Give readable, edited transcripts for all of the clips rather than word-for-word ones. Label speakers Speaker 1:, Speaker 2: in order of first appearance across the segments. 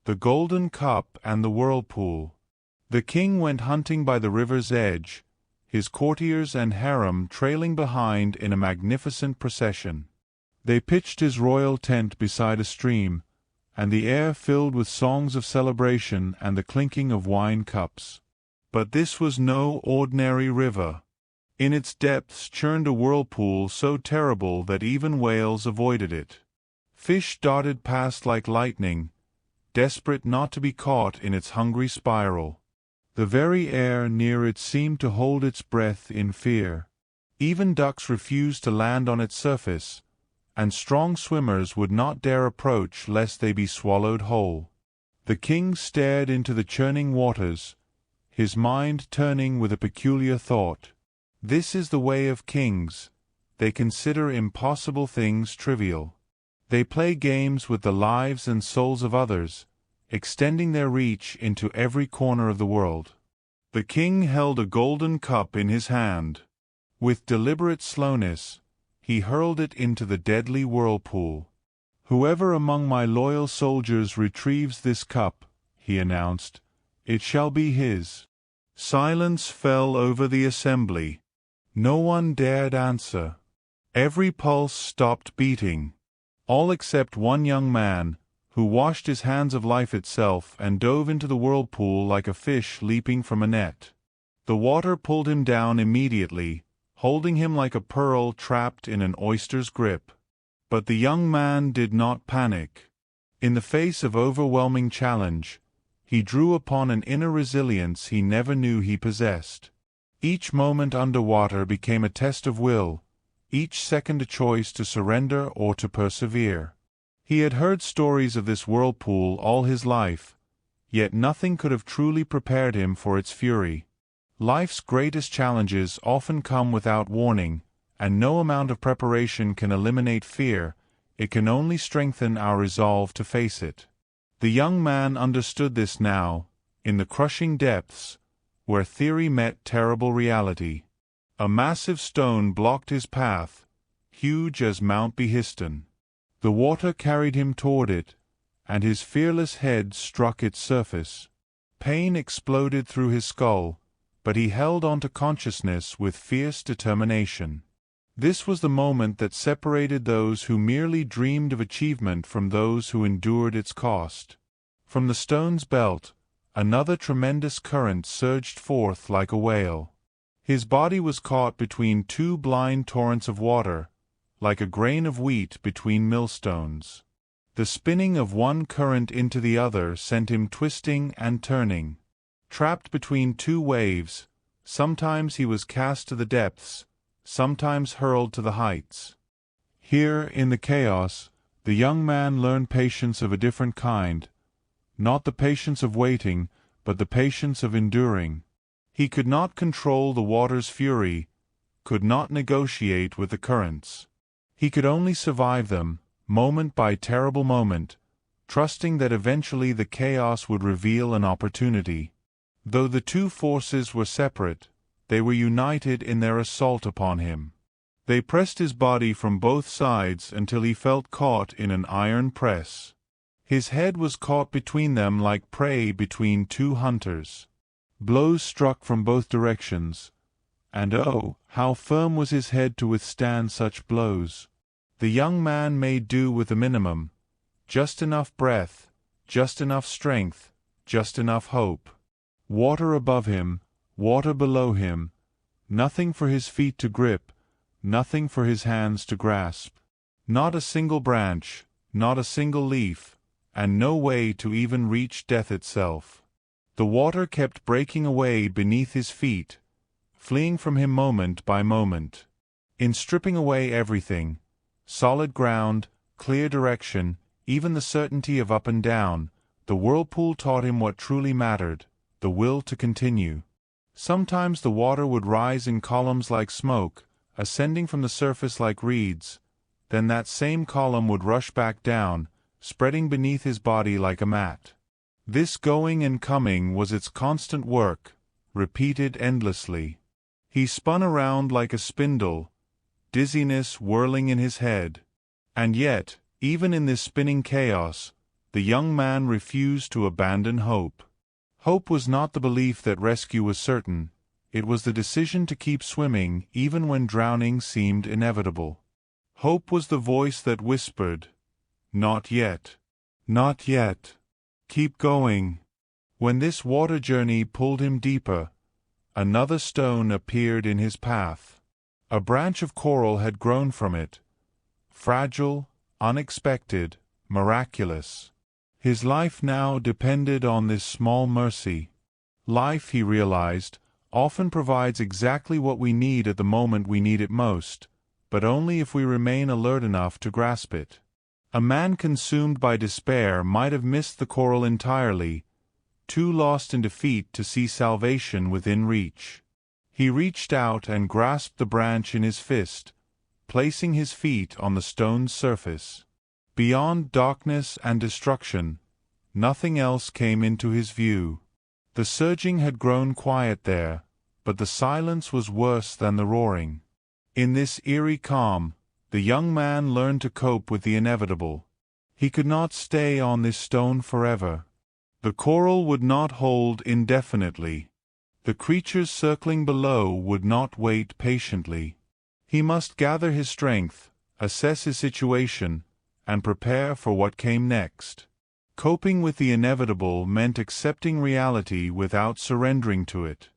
Speaker 1: The Golden Cup and the Whirlpool. The king went hunting by the river's edge, his courtiers and harem trailing behind in a magnificent procession. They pitched his royal tent beside a stream, and the air filled with songs of celebration and the clinking of wine cups. But this was no ordinary river. In its depths churned a whirlpool so terrible that even whales avoided it. Fish darted past like lightning, desperate not to be caught in its hungry spiral. The very air near it seemed to hold its breath in fear. Even ducks refused to land on its surface, and strong swimmers would not dare approach lest they be swallowed whole. The king stared into the churning waters, his mind turning with a peculiar thought. This is the way of kings. They consider impossible things trivial. They play games with the lives and souls of others, extending their reach into every corner of the world. The king held a golden cup in his hand. With deliberate slowness, he hurled it into the deadly whirlpool. "Whoever among my loyal soldiers retrieves this cup," he announced, "it shall be his." Silence fell over the assembly. No one dared answer. Every pulse stopped beating. All except one young man, who washed his hands of life itself and dove into the whirlpool like a fish leaping from a net. The water pulled him down immediately, holding him like a pearl trapped in an oyster's grip. But the young man did not panic. In the face of overwhelming challenge, he drew upon an inner resilience he never knew he possessed. Each moment underwater became a test of will, each second a choice to surrender or to persevere. He had heard stories of this whirlpool all his life, yet nothing could have truly prepared him for its fury. Life's greatest challenges often come without warning, and no amount of preparation can eliminate fear. It can only strengthen our resolve to face it. The young man understood this now, in the crushing depths, where theory met terrible reality. A massive stone blocked his path, huge as Mount Behiston. The water carried him toward it, and his fearless head struck its surface. Pain exploded through his skull, but he held on to consciousness with fierce determination. This was the moment that separated those who merely dreamed of achievement from those who endured its cost. From the stone's belt, another tremendous current surged forth like a whale. His body was caught between two blind torrents of water, like a grain of wheat between millstones. The spinning of one current into the other sent him twisting and turning. Trapped between two waves, sometimes he was cast to the depths, sometimes hurled to the heights. Here, in the chaos, the young man learned patience of a different kind, not the patience of waiting, but the patience of enduring. He could not control the water's fury, could not negotiate with the currents. He could only survive them, moment by terrible moment, trusting that eventually the chaos would reveal an opportunity. Though the two forces were separate, they were united in their assault upon him. They pressed his body from both sides until he felt caught in an iron press. His head was caught between them like prey between two hunters. Blows struck from both directions, and oh, how firm was his head to withstand such blows. The young man made do with the minimum, just enough breath, just enough strength, just enough hope. Water above him, water below him, nothing for his feet to grip, nothing for his hands to grasp. Not a single branch, not a single leaf, and no way to even reach death itself. The water kept breaking away beneath his feet, fleeing from him moment by moment. In stripping away everything, solid ground, clear direction, even the certainty of up and down, the whirlpool taught him what truly mattered, the will to continue. Sometimes the water would rise in columns like smoke, ascending from the surface like reeds, then that same column would rush back down, spreading beneath his body like a mat. This going and coming was its constant work, repeated endlessly. He spun around like a spindle, dizziness whirling in his head. And yet, even in this spinning chaos, the young man refused to abandon hope. Hope was not the belief that rescue was certain, it was the decision to keep swimming even when drowning seemed inevitable. Hope was the voice that whispered, "Not yet. Not yet. Keep going." When this water journey pulled him deeper, another stone appeared in his path. A branch of coral had grown from it, fragile, unexpected, miraculous. His life now depended on this small mercy. Life, he realized, often provides exactly what we need at the moment we need it most, but only if we remain alert enough to grasp it. A man consumed by despair might have missed the coral entirely, too lost in defeat to see salvation within reach. He reached out and grasped the branch in his fist, placing his feet on the stone's surface. Beyond darkness and destruction, nothing else came into his view. The surging had grown quiet there, but the silence was worse than the roaring. In this eerie calm, the young man learned to cope with the inevitable. He could not stay on this stone forever. The coral would not hold indefinitely. The creatures circling below would not wait patiently. He must gather his strength, assess his situation, and prepare for what came next. Coping with the inevitable meant accepting reality without surrendering to it.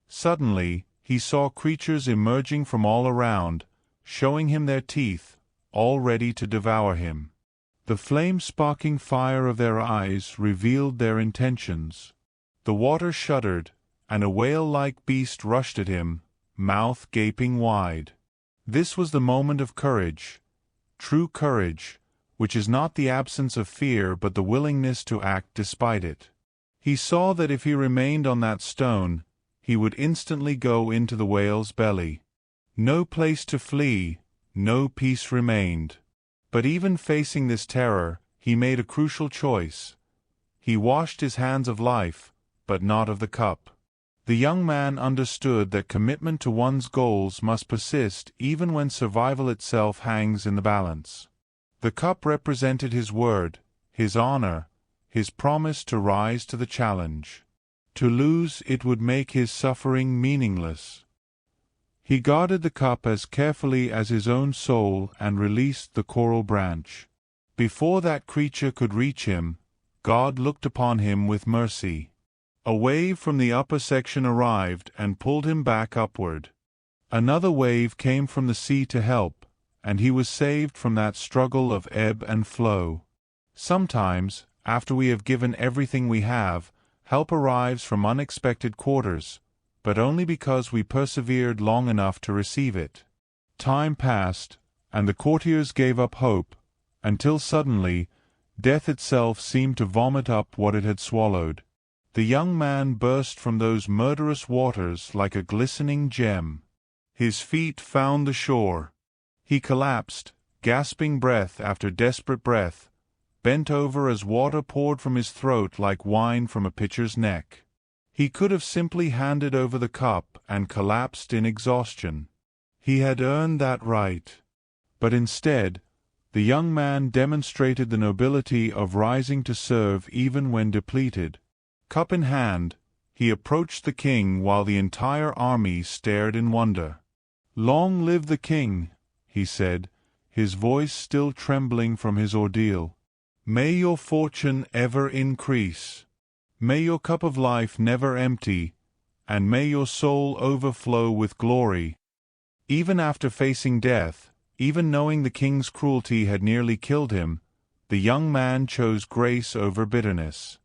Speaker 1: Suddenly, he saw creatures emerging from all around, showing him their teeth, all ready to devour him. The flame-sparking fire of their eyes revealed their intentions. The water shuddered, and a whale-like beast rushed at him, mouth gaping wide. This was the moment of courage, true courage, which is not the absence of fear but the willingness to act despite it. He saw that if he remained on that stone, he would instantly go into the whale's belly. No place to flee, no peace remained. But even facing this terror, he made a crucial choice. He washed his hands of life, but not of the cup. The young man understood that commitment to one's goals must persist even when survival itself hangs in the balance. The cup represented his word, his honor, his promise to rise to the challenge. To lose it would make his suffering meaningless. He guarded the cup as carefully as his own soul and released the coral branch. Before that creature could reach him, God looked upon him with mercy. A wave from the upper section arrived and pulled him back upward. Another wave came from the sea to help, and he was saved from that struggle of ebb and flow. Sometimes, after we have given everything we have, help arrives from unexpected quarters, but only because we persevered long enough to receive it. Time passed, and the courtiers gave up hope, until suddenly, death itself seemed to vomit up what it had swallowed. The young man burst from those murderous waters like a glistening gem. His feet found the shore. He collapsed, gasping breath after desperate breath, bent over as water poured from his throat like wine from a pitcher's neck. He could have simply handed over the cup and collapsed in exhaustion. He had earned that right. But instead, the young man demonstrated the nobility of rising to serve even when depleted. Cup in hand, he approached the king while the entire army stared in wonder. "Long live the king," he said, his voice still trembling from his ordeal. "May your fortune ever increase. May your cup of life never empty, and may your soul overflow with glory." Even after facing death, even knowing the king's cruelty had nearly killed him, the young man chose grace over bitterness.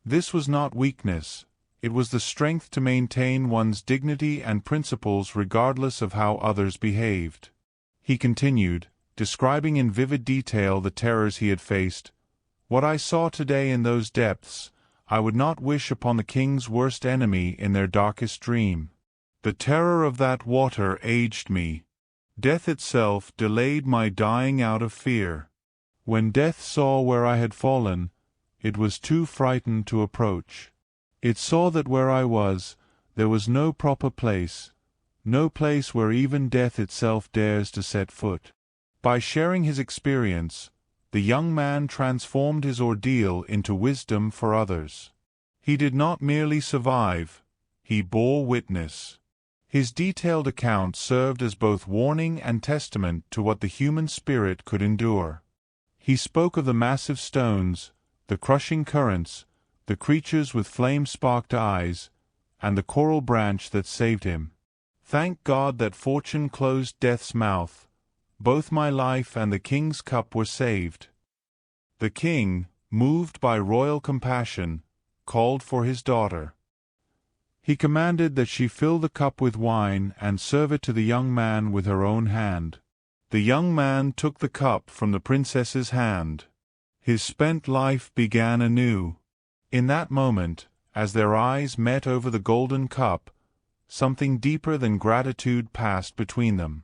Speaker 1: This was not weakness, it was the strength to maintain one's dignity and principles regardless of how others behaved. He continued, describing in vivid detail the terrors he had faced. "What I saw today in those depths, I would not wish upon the king's worst enemy in their darkest dream. The terror of that water aged me. Death itself delayed my dying out of fear. When death saw where I had fallen, it was too frightened to approach. It saw that where I was, there was no proper place, no place where even death itself dares to set foot." By sharing his experience, the young man transformed his ordeal into wisdom for others. He did not merely survive, he bore witness. His detailed account served as both warning and testament to what the human spirit could endure. He spoke of the massive stones, the crushing currents, the creatures with flame-sparked eyes, and the coral branch that saved him. Thank God that fortune closed death's mouth. Both my life and the king's cup were saved. The king, moved by royal compassion, called for his daughter. He commanded that she fill the cup with wine and serve it to the young man with her own hand. The young man took the cup from the princess's hand. His spent life began anew. In that moment, as their eyes met over the golden cup, something deeper than gratitude passed between them.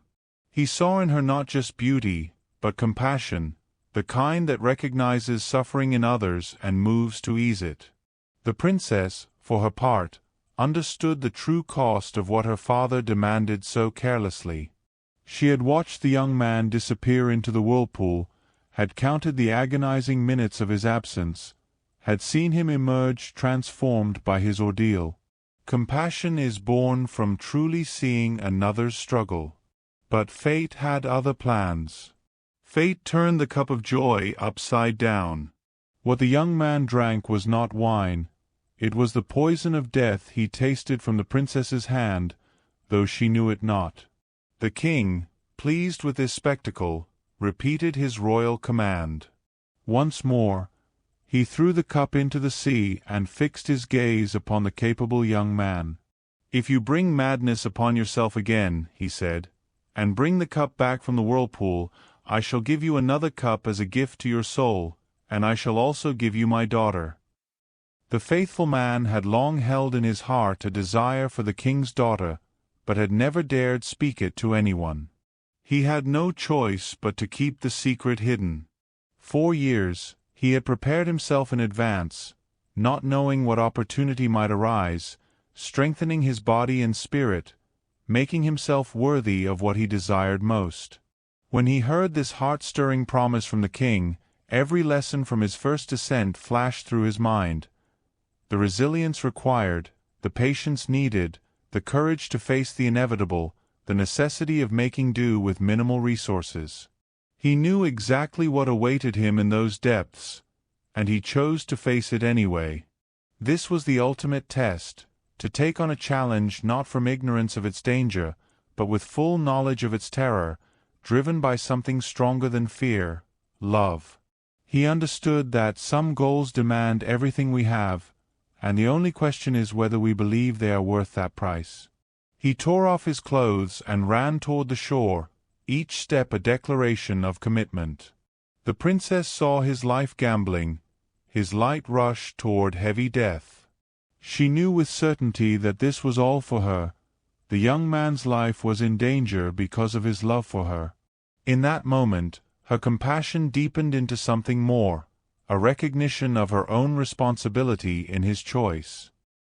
Speaker 1: He saw in her not just beauty, but compassion, the kind that recognizes suffering in others and moves to ease it. The princess, for her part, understood the true cost of what her father demanded so carelessly. She had watched the young man disappear into the whirlpool, had counted the agonizing minutes of his absence, had seen him emerge transformed by his ordeal. Compassion is born from truly seeing another's struggle. But fate had other plans. Fate turned the cup of joy upside down. What the young man drank was not wine. It was the poison of death he tasted from the princess's hand, though she knew it not. The king, pleased with this spectacle, repeated his royal command. Once more, he threw the cup into the sea and fixed his gaze upon the capable young man. "If you bring madness upon yourself again," he said, "and bring the cup back from the whirlpool, I shall give you another cup as a gift to your soul, and I shall also give you my daughter." The faithful man had long held in his heart a desire for the king's daughter, but had never dared speak it to anyone. He had no choice but to keep the secret hidden. 4 years, he had prepared himself in advance, not knowing what opportunity might arise, strengthening his body and spirit, making himself worthy of what he desired most. When he heard this heart-stirring promise from the king, every lesson from his first descent flashed through his mind. The resilience required, the patience needed, the courage to face the inevitable, the necessity of making do with minimal resources. He knew exactly what awaited him in those depths, and he chose to face it anyway. This was the ultimate test, to take on a challenge not from ignorance of its danger, but with full knowledge of its terror, driven by something stronger than fear, love. He understood that some goals demand everything we have, and the only question is whether we believe they are worth that price. He tore off his clothes and ran toward the shore, each step a declaration of commitment. The princess saw his life gambling, his light rush toward heavy death. She knew with certainty that this was all for her. The young man's life was in danger because of his love for her. In that moment, her compassion deepened into something more, a recognition of her own responsibility in his choice.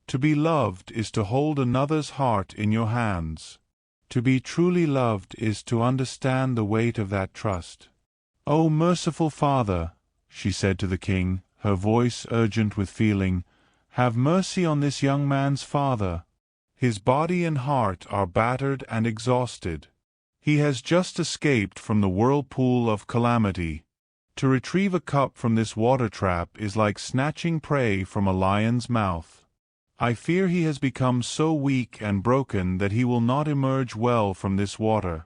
Speaker 1: To be loved is to hold another's heart in your hands. To be truly loved is to understand the weight of that trust. "O merciful Father," she said to the king, her voice urgent with feeling, "have mercy on this young man's father. His body and heart are battered and exhausted. He has just escaped from the whirlpool of calamity. To retrieve a cup from this water trap is like snatching prey from a lion's mouth. I fear he has become so weak and broken that he will not emerge well from this water."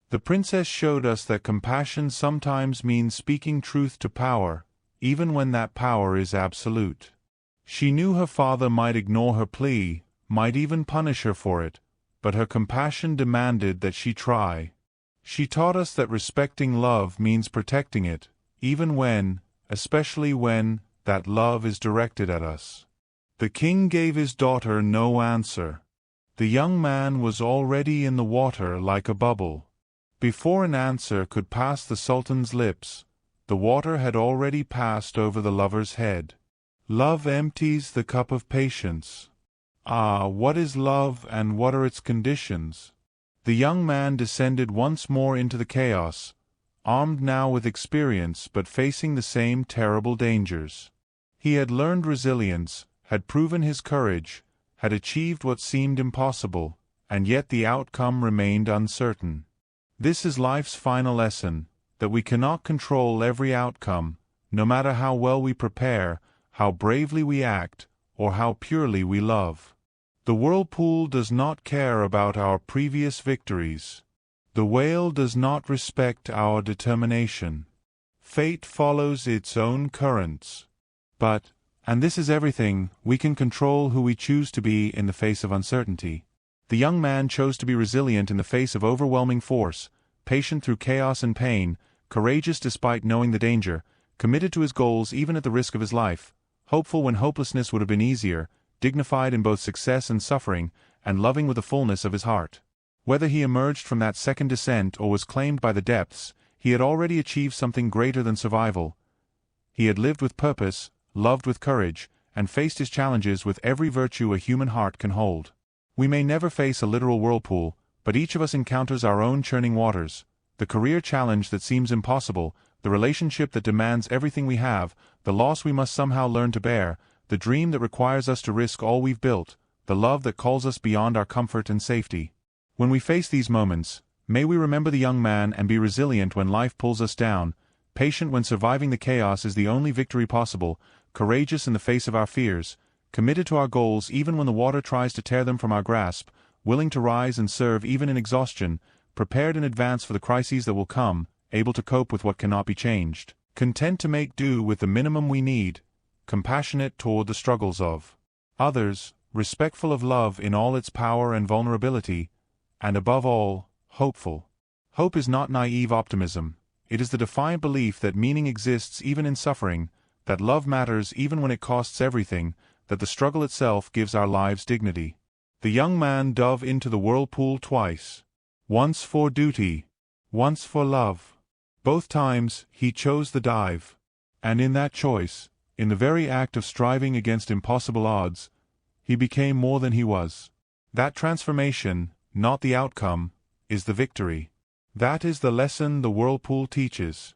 Speaker 1: The princess showed us that compassion sometimes means speaking truth to power, even when that power is absolute. She knew her father might ignore her plea, might even punish her for it, but her compassion demanded that she try. She taught us that respecting love means protecting it, even when, especially when, that love is directed at us. The king gave his daughter no answer. The young man was already in the water like a bubble. Before an answer could pass the sultan's lips, the water had already passed over the lover's head. Love empties the cup of patience. Ah, what is love and what are its conditions? The young man descended once more into the chaos, armed now with experience but facing the same terrible dangers. He had learned resilience, had proven his courage, had achieved what seemed impossible, and yet the outcome remained uncertain. This is life's final lesson, that we cannot control every outcome, no matter how well we prepare, how bravely we act, or how purely we love. The whirlpool does not care about our previous victories. The whale does not respect our determination. Fate follows its own currents. But, and this is everything, we can control who we choose to be in the face of uncertainty. The young man chose to be resilient in the face of overwhelming force, patient through chaos and pain, courageous despite knowing the danger, committed to his goals even at the risk of his life, hopeful when hopelessness would have been easier, dignified in both success and suffering, and loving with the fullness of his heart. Whether he emerged from that second descent or was claimed by the depths, he had already achieved something greater than survival. He had lived with purpose, loved with courage, and faced his challenges with every virtue a human heart can hold. We may never face a literal whirlpool, but each of us encounters our own churning waters, the career challenge that seems impossible, the relationship that demands everything we have, the loss we must somehow learn to bear, the dream that requires us to risk all we've built, the love that calls us beyond our comfort and safety. When we face these moments, may we remember the young man and be resilient when life pulls us down, patient when surviving the chaos is the only victory possible, courageous in the face of our fears, committed to our goals even when the water tries to tear them from our grasp, willing to rise and serve even in exhaustion, prepared in advance for the crises that will come, able to cope with what cannot be changed, content to make do with the minimum we need, compassionate toward the struggles of others, respectful of love in all its power and vulnerability, and above all, hopeful. Hope is not naive optimism. It is the defiant belief that meaning exists even in suffering, that love matters even when it costs everything, that the struggle itself gives our lives dignity. The young man dove into the whirlpool twice. Once for duty, once for love. Both times, he chose the dive. And in that choice, in the very act of striving against impossible odds, he became more than he was. That transformation, not the outcome, is the victory. That is the lesson the whirlpool teaches.